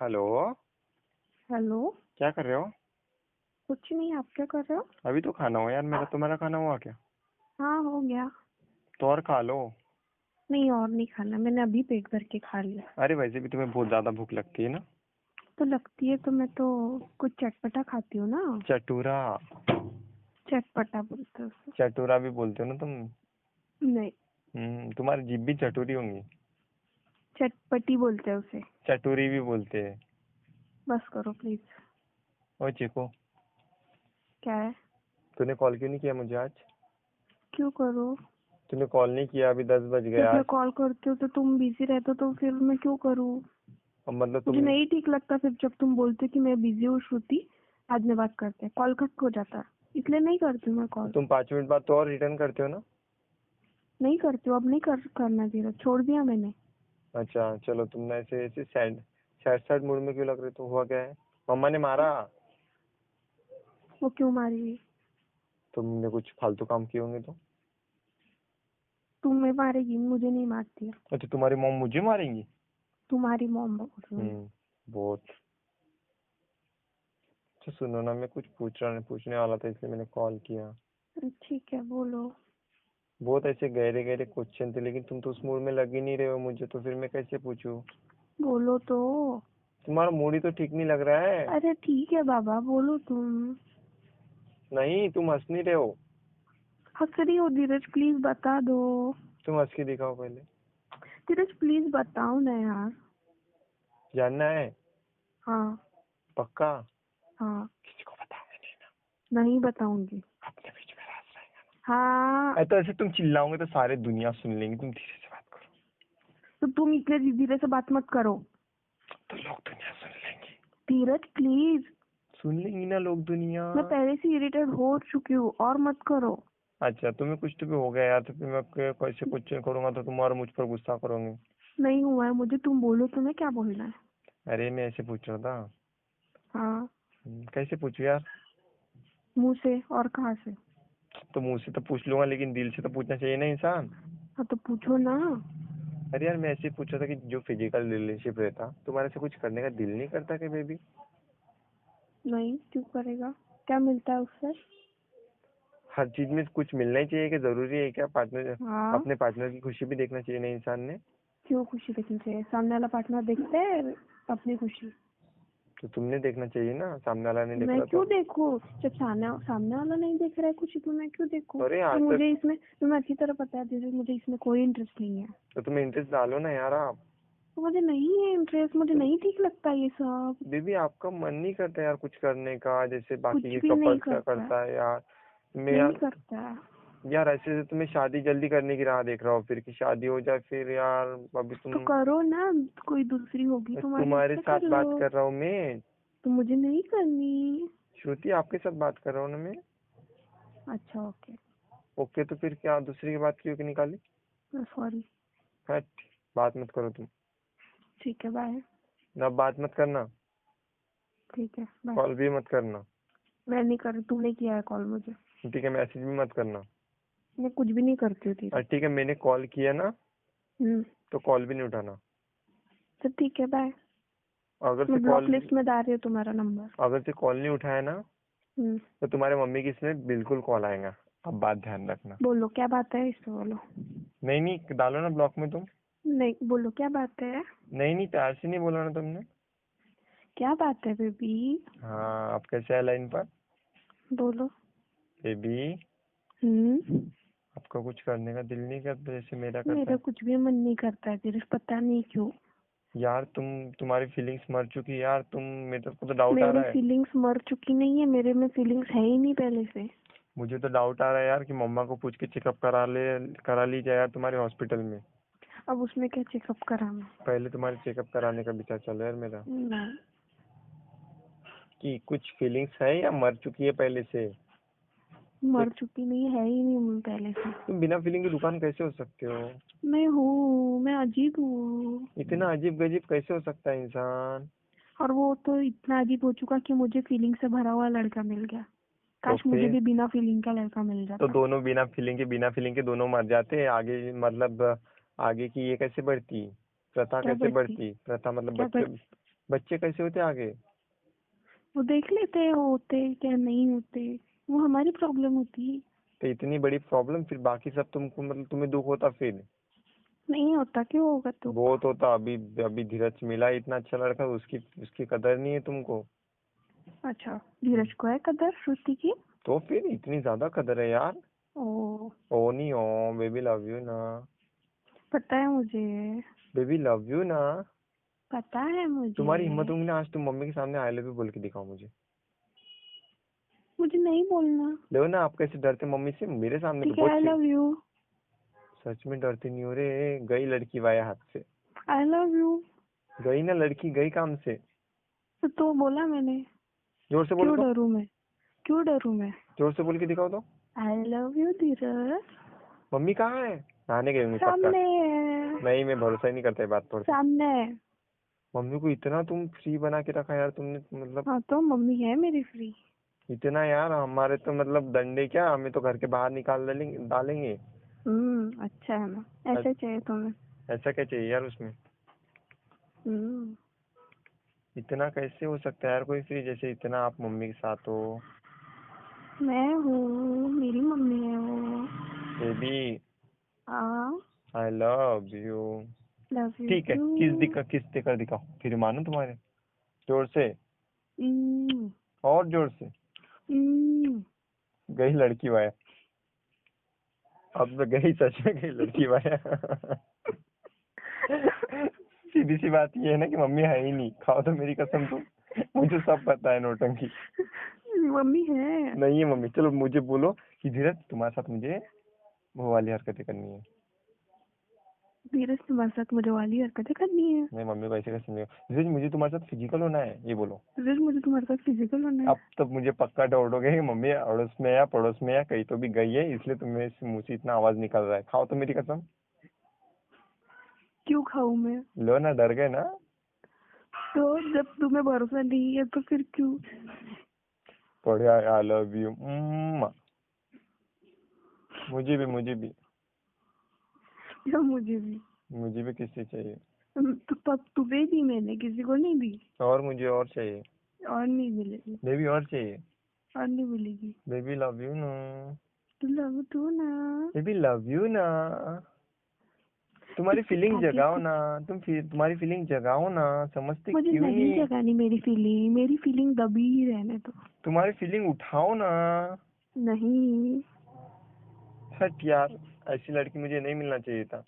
Hello. Hello. क्या कर रहे हो? कुछ नहीं, आप क्या कर रहे हो? अभी तो खाना हुआ यार मेरा। तुम्हारा खाना हुआ क्या? हाँ, हो गया। तो और खा लो। नहीं, और नहीं खाना, मैंने अभी पेट भर के खा लिया। अरे वैसे भी तुम्हें बहुत ज्यादा भूख लगती है ना। तो लगती है तो मैं तो कुछ चटपटा खाती हूँ ना। चटूरा। चटपटा बोलते हैं उसे। चटूरा भी बोलते हो ना तुम। नहीं, तुम्हारी जीभ भी चटूरी होंगी। चटपटी बोलते हैं उसे। चटूरी भी बोलते हैं। बस करो प्लीज। ओ चिको, क्या है? तूने कॉल क्यों नहीं किया मुझे आज? क्यों करूँ? तूने कॉल नहीं किया, अभी 10 बज गए जब मैं आज। कॉल करती हूँ तो तुम बिजी रहते हो, तो फिर मैं क्यों करूँ? अब मतलब मुझे तुम नहीं ठीक लगता फिर जब तुम बोलते हो कि मैं बिजी हूँ श्रुति, बाद में बात करते हैं। कॉल कट हो जाता है, इसलिए नहीं करती हूँ मैं कॉल। तुम 5 मिनट बाद तो और रिटर्न करते हो ना। नहीं करती हूँ, अब नहीं करना चाहिए, छोड़ दिया मैंने। अच्छा चलो, तुमने ऐसे ऐसे सैड सैड सैड मूड में क्यों लग रहे? तो हुआ क्या है? मम्मा ने मारा? वो क्यों मारेगी? तुमने कुछ फालतू काम किए होंगे तो। तुम्हें मारेगी, मुझे नहीं मारती है। अच्छा, तुम्हारी मॉम मुझे मारेंगी? तुम्हारी मॉम बोल रही हूँ। बहुत। अच्छा सुनो ना, मैं कुछ पूछने वाला था, इसलिए मैंने कॉल किया। ठीक है, बोलो। बहुत ऐसे गहरे गहरे क्वेश्चन थे, लेकिन तुम तो उस मूड में लग ही नहीं रहे हो मुझे, तो फिर मैं कैसे पूछूं? बोलो तो। तुम्हारा मूड ही तो ठीक नहीं लग रहा है। अरे ठीक है बाबा, बोलो तुम। नहीं, तुम हंस नहीं रहे हो। हंस रही हो धीरज, प्लीज बता दो। तुम हंस के दिखाओ पहले। धीरज प्लीज बताओ ना यार। जानना है? हाँ। पक्का? हाँ। किसी को बताओगे नहीं ना? नहीं बताऊंगी। अपने बीच में राज रहेगा हाँ। ना? तो ऐसे तुम चिल्लाओगे तो सारे दुनिया सुन लेंगी, तुम धीरे से बात करो। तो तुम इतने धीरे से बात मत करो। तो लोग दुनिया सुन लेंगी। धीरज प्लीज। सुन लेंगी ना लोग दुनिया। मैं पहले से इरिटेट हो चुकी हूँ, और मत करो। अच्छा, तुम्हें कुछ तो भी हो गया यार, तो फिर मैं कैसे क्वेश्चन करूंगा तो तुम और मुझ पर गुस्सा करोगे। नहीं हुआ है मुझे, तुम बोलो तुम्हें क्या बोलना है। अरे मैं ऐसे पूछ रहा था। हाँ। कैसे पूछू यार? मुंह से और कहाँ से? तो मुंह से तो पूछ लूंगा, लेकिन दिल से तो पूछना चाहिए ना इंसान। हाँ तो पूछो ना। अरे यार, मैं ऐसे ही पूछ रहा था कि जो फिजिकल रिलेशनशिप रहता, तुम्हारे से कुछ करने का दिल नहीं करता क्या बेबी? नहीं, क्यों करेगा? क्या मिलता है उससे? हर चीज में कुछ मिलना ही चाहिए, कि जरूरी है क्या पार्टनर? हाँ। अपने पार्टनर की खुशी भी देखना चाहिए ना इंसान ने। क्यों खुशी देखनी चाहिए? सामने वाला पार्टनर देखते है अपनी खुशी। तो तुमने देखना चाहिए ना, सामने वाला नहीं देख मैं रहा क्यों तो। देखूं? जब सामने वाला नहीं देख रहा है खुशी, तो मैं क्यों देखूं? अरे तो आज तक। मुझे इसमें, तुम्हें अच्छी तरह पता है दीदी, मुझे इसमें कोई इंटरेस्ट नहीं है। तो तुम्हें इंटरेस्ट डालो ना यार आप। तो मुझे नहीं है इंटरेस्ट, मुझे तो नहीं ठीक लगता ये सब। बेबी, आपका मन नहीं करता यार कुछ करने का, जैसे बाकी कुछ के भी नहीं कपल्स का करता। करता है यार? मैं नहीं यार। करता। यार ऐसे तो तुम्हें शादी जल्दी करने की राह देख रहा हूँ, फिर की शादी हो जाए फिर यार। अभी तो तुम। करो ना। कोई दूसरी होगी तुम्हारी, तुम्हारे उससे कर साथ लो। बात कर रहा हूँ मैं। तो मुझे नहीं करनी। श्रुति, आपके साथ बात कर रहा हूँ ना मैं। अच्छा ओके। ओके, तो फिर क्या दूसरी की बात क्यों की निकाली? सॉरी। हट। बात मत करो तुम। ठीक है, बाय। ना बात मत करना। ठीक है, बाय। कॉल भी मत करना। मैं नहीं कर, तूने किया है कॉल मुझे। ठीक है, मैसेज भी मत करना। मैं कुछ भी नहीं करती हूँ और धीरज। ठीक है, मैंने कॉल किया ना, हम्म। तो कॉल भी नहीं उठाना। तो ठीक है, बाय। अगर से मैं ब्लॉक कॉल लिस्ट में डाल रही हूँ तुम्हारा नंबर। अगर से कॉल नहीं उठाया ना, हम्म। तो तुम्हारे मम्मी की इसमें बिल्कुल कॉल आएगा। अब बात ध्यान रखना। बोलो क्या बात है, इस पे बोलो। नहीं नहीं, डालो ना ब्लॉक में तुम। नहीं, बोलो क्या बात है। नहीं नहीं, प्यार से नहीं बोला ना तुमने। क्या बात है बेबी? हाँ, अब कैसे है लाइन पर? बोलो। बेबी, हम्म। आपका कुछ करने का दिल नहीं करता जैसे मेरा करता मेरा है? कुछ भी मन नहीं करता है धीरज, पता नहीं क्यों। यार तुम्हारी फीलिंग्स मर चुकी है यार, मेरे को तो डाउट आ मेरी रहा है। फीलिंग्स मर चुकी नहीं है, मेरे में फीलिंग्स है ही नहीं पहले से। मुझे तो डाउट आ रहा है यार कि मम्मा को पूछ के चेकअप करा ली जाए यार तुम्हारे हॉस्पिटल में। अब उसमें क्या चेकअप कराना? पहले तुम्हारे चेकअप कराने का विचार चल रहा है यार मेरा। नहीं। कि कुछ फीलिंग्स है या मर चुकी है पहले से? मर एक, चुकी नहीं है ही नहीं पहले से। तुम बिना फीलिंग की दुकान कैसे हो सकते हो? मैं हूँ, मैं अजीब हूँ। इतना अजीब गजीब कैसे हो सकता है इंसान? और वो तो इतना अजीब हो चुका कि मुझे फीलिंग से भरा हुआ लड़का मिल गया। तो काश मुझे फिर भी बिना फीलिंग का लड़का मिल तो जाता। दोनों बिना फीलिंग के दोनों मर जाते हैं आगे, मतलब आगे की ये कैसे बढ़ती? प्रथा क्या कैसे बढ़ती? बढ़ती? प्रथा मतलब क्या बच्चे। बढ़ती? बच्चे कैसे होते आगे? वो देख लेते हैं होते क्या नहीं होते, वो हमारी प्रॉब्लम होती। तो इतनी बड़ी प्रॉब्लम, फिर बाकी सब तुमको मतलब तुम्हें दुख होता फिर? नहीं होता, क्यों होगा तो। बहुत होता। अभी अभी धीरज मिला इतना अच्छा लड़का, उसकी उसकी कदर नहीं है तुमको। अच्छा, धीरज को है कदर श्रुति की। तो फिर इतनी ज्यादा कदर है यार। ओ, ओ नहीं ओ, बेबी लव यू ना। पता है मुझे, बेबी लव यू ना। पता है तुम्हारी हिम्मत मुझे। होगी ना, आज तुम मम्मी के सामने आई लव यू बोल के दिखाओ मुझे। मुझे नहीं बोलना। लो ना, आप कैसे डरते मम्मी से, मेरे सामने तो ठीक है, बहुत आई लव यू। सच में डरते नहीं हो रे। गई लड़की वाया हाथ से। I love you. गई ना लड़की, गई काम से। तो बोला मैंने। जोर से बोलो क्यों तो। डरूं मैं, क्यों डरूं मैं। जोर से बोल के दिखाओ तो। I love you Dheeraj. Mummy कहाँ है? नहाने गई होंगी पक्का। सामने है, नहीं, मैं भरोसा ही नहीं करता ये बात पर। सामने है। मम्मी को इतना तुम फ्री बना के रखा यार तुमने, मतलब हाँ तो मम्मी है मेरी फ्री। इतना यार। हमारे तो मतलब डंडे क्या, हमें तो घर के बाहर निकाल डालेंगे। अच्छा है ना, ऐसे चाहिए तुम्हें। ऐसा क्या चाहिए यार उसमें? हम्म। इतना कैसे हो सकता है यार कोई फ्री, जैसे इतना आप मम्मी के साथ हो। मैं हूँ, मेरी मम्मी है वो। बेबी हाँ, I love you. Love you ठीक है, टू। किस देकर दिखाओ फिर मानो तुम्हारे। जोर से। हम्म। और जोर से। हम्म। गई लड़की वाया। अब तो गई, सच में गई लड़की वाया। सीधी सी बात ये है ना कि मम्मी है ही नहीं, खाओ तो मेरी कसम तुम। मुझे सब पता है नौटंकी। मम्मी है। नहीं है मम्मी। चलो मुझे बोलो कि धीरज तुम्हारे साथ मुझे वो वाली हरकतें करनी है। धीरज तुम्हारे साथ मुझे वाली हरकतें करनी है। नहीं, मम्मी को ऐसे कैसे नहीं? धीरज मुझे तुम्हारे साथ फिजिकल होना है, ये बोलो। धीरज मुझे तुम्हारे साथ फिजिकल होना है। अब तब मुझे पक्का डाउट हो गया कि मम्मी अड़ोस में या पड़ोस में या कहीं तो भी गई है, इसलिए तुम्हें मुंह से इतना आवाज निकल रहा है। खाओ तो मेरी कसम। क्यों खाऊं मैं। लो ना, डर गए ना। तो जब तुम्हें भरोसा नहीं है तो फिर क्यों। बढ़िया, आई लव यू। मुझे भी या मुझे भी। मुझे भी किससे चाहिए। तो तब तुम्हें दी मैंने, किसी को नहीं दी। और मुझे और चाहिए। और नहीं मिलेगी। बेबी और चाहिए। और नहीं मिलेगी। बेबी लव यू ना। तो लव तू ना। बेबी लव यू ना। तुम्हारी फीलिंग आगे जगाओ कुछ। ना। तुम्हारी फीलिंग जगाओ ना, समझते मुझे क्यों नहीं नहीं? जगानी मेरी फीलिंग दबी ही रहने दो। तुम्हारी फीलिंग उठाओ ना। नहीं। हट यार, ऐसी लड़की मुझे नहीं मिलना चाहिए था।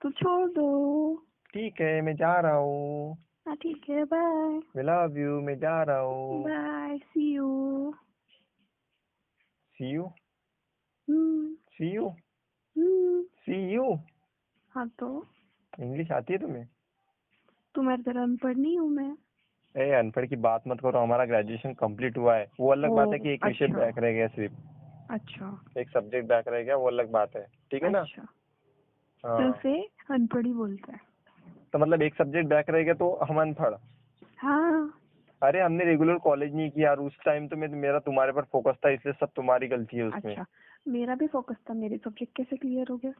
तो छोड़ दो। ठीक है, मैं जा रहा हूँ। हाँ ठीक है, बाय। मैं लव यू, मैं जा रहा हूँ। Bye, see you. See you. Hmm. See you. Hmm. See you. हाँ तो। इंग्लिश आती है तुम्हें? तुम्हारी तरह अनपढ़ नहीं हूँ मैं। ए अनपढ़ की बात मत करो, हमारा ग्रेजुएशन कंप्लीट हुआ है। वो अलग बात है ओ, कि एक विषय अच्छा। बैक रह गया सिर्फ। अच्छा। एक सब्जेक्ट बैक रह गया, वो अलग बात है। ठीक है ना? अच्छा, तो हाँ। उसे अनपढ़ ही बोलता है। तो मतलब एक सब्जेक्ट बैक रह गया तो हम अनपढ़? हाँ। अरे हमने रेगुलर कॉलेज नहीं किया यार, उस टाइम तो मेरा तुम्हारे पर फोकस था, इसलिए सब तुम्हारी गलती है उसमें। अच्छा, मेरा भी फोकस था, मेरे सब्जेक्ट कैसे क्लियर हो गया।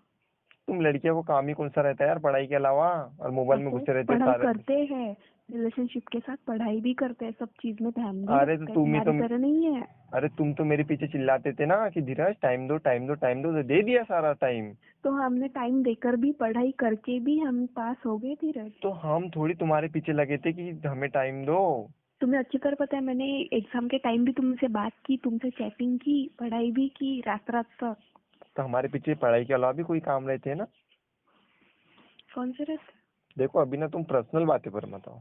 तुम लड़कियों को काम ही कौन सा रहता है यार, पढ़ाई के अलावा? और हाँ मोबाइल में तो घुसे रहते पढ़ाई सारे। करते हैं, रिलेशनशिप के साथ पढ़ाई भी करते हैं, सब चीज में ध्यान भी अरे तो रखते हैं, तुम ही तुम्हारी तो तरह नहीं है। अरे तुम तो मेरे पीछे चिल्लाते थे ना कि धीरज टाइम दो टाइम दो टाइम दो, तो दे दिया सारा टाइम। तो हमने टाइम देकर भी, पढ़ाई करके भी हम पास हो गए धीरज। तो हम थोड़ी तुम्हारे पीछे लगे थे कि हमें टाइम दो। तुम्हें अच्छी तरह पता है, मैंने एग्जाम के टाइम भी तुमसे बात की, तुमसे चैटिंग की, पढ़ाई भी की रात रात तक। तो हमारे पीछे पढ़ाई के अलावा भी कोई काम रहते हैं ना। कौन से रहते। देखो अभी ना तुम पर्सनल बातें पर मत आओ।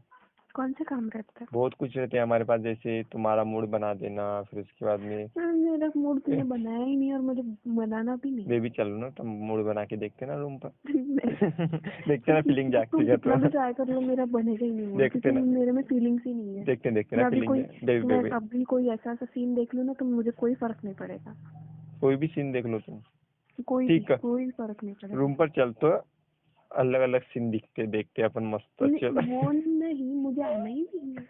कौन से काम रहते हैं। बहुत कुछ रहते हैं हमारे पास, जैसे तुम्हारा मूड बना देना, फिर उसके बाद में मेरा मूड तुमने बनाया ही नहीं और मुझे बनाना भी नहीं। बेबी चलो ना, तुम मूड बना के देखते ना रूम पर। नहीं। देखते ना फीलिंग जागती तुम है कितना भी तो। ट्राई कर लो, मेरा बनेगा ही नहीं मूड, देखते क्योंकि ना, मेरे में फीलिंग्स ही नहीं है। देखते ना फीलिंग मैं बेबी। अभी कोई ऐसा ऐसा सीन देख लूँ ना तो मुझे कोई फर्क नहीं पड़ेगा। कोई भी सीन देख लो तुम। ठीक है, कोई फर्क नहीं पड़ेगा। रूम पर चल तो अलग अलग सीन दिखते देखते अपन मस्त चलो। वो नहीं, मुझे आना ही नहीं है।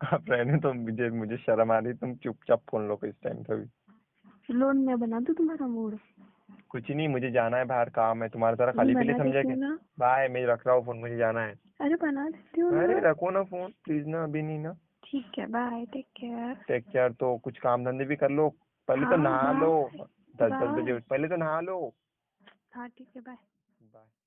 आप रहने तो, मुझे शर्म आ रही, तुम चुपचाप फोन लो इस टाइम पे भी। लोन मैं बना दूँ तुम्हारा मूड। कुछ नहीं, मुझे जाना है बाहर, काम है। तुम्हारा तरह मैं खाली पीली बना समझा देती के। हूँ ना। बाय, मैं रख रहा हूँ फोन, मुझे जाना है। अरे बना देती हूँ अरे ना। रखो ना फोन प्लीज ना, अभी नहीं ना। ठीक है, bye, take care. Take care तो कुछ काम धंधे भी कर लो। पहले तो हाँ नहा लो। बाय। 10-10 बजे बाय। पहले तो नहा लो। हाँ ठीक है, बाय। बाय।